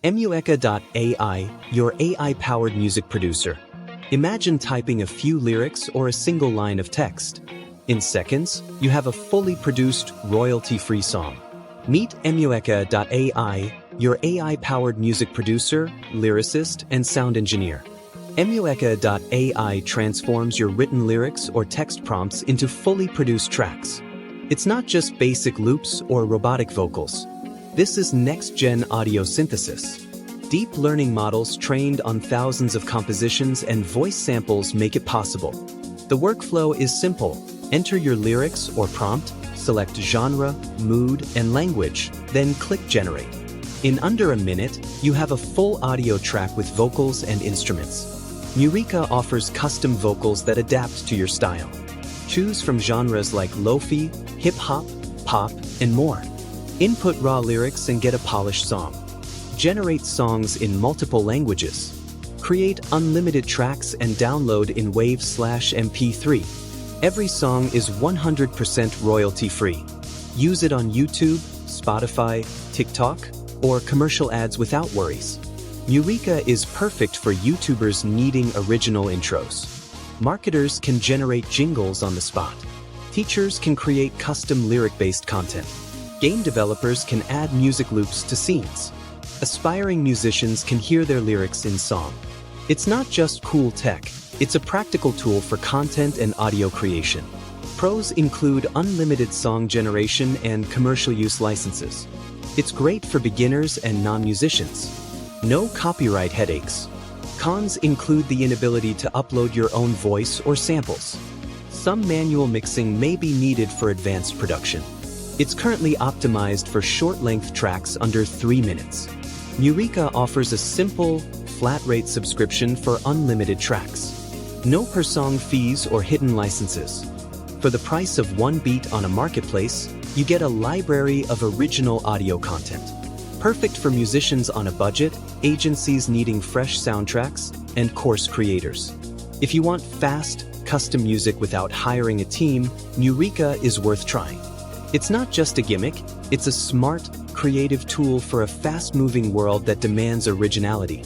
Mureka.ai, your AI-powered music producer. Imagine typing a few lyrics or a single line of text. In seconds, you have a fully produced, royalty-free song. Meet Mureka.ai, your AI-powered music producer, lyricist, and sound engineer. Mureka.ai transforms your written lyrics or text prompts into fully produced tracks. It's not just basic loops or robotic vocals. This is next-gen audio synthesis. Deep learning models trained on thousands of compositions and voice samples make it possible. The workflow is simple. Enter your lyrics or prompt, select genre, mood, and language, then click Generate. In under a minute, you have a full audio track with vocals and instruments. Mureka offers custom vocals that adapt to your style. Choose from genres like lo-fi, hip-hop, pop, and more. Input raw lyrics and get a polished song. Generate songs in multiple languages. Create unlimited tracks and download in WAV/MP3. Every song is 100% royalty-free. Use it on YouTube, Spotify, TikTok, or commercial ads without worries. Mureka is perfect for YouTubers needing original intros. Marketers can generate jingles on the spot. Teachers can create custom lyric-based content. Game developers can add music loops to scenes. Aspiring musicians can hear their lyrics in song. It's not just cool tech, it's a practical tool for content and audio creation. Pros include unlimited song generation and commercial use licenses. It's great for beginners and non-musicians. No copyright headaches. Cons include the inability to upload your own voice or samples. Some manual mixing may be needed for advanced production. It's currently optimized for short-length tracks under 3 minutes. Mureka offers a simple, flat-rate subscription for unlimited tracks. No per-song fees or hidden licenses. For the price of one beat on a marketplace, you get a library of original audio content. Perfect for musicians on a budget, agencies needing fresh soundtracks, and course creators. If you want fast, custom music without hiring a team, Mureka is worth trying. It's not just a gimmick, it's a smart, creative tool for a fast-moving world that demands originality.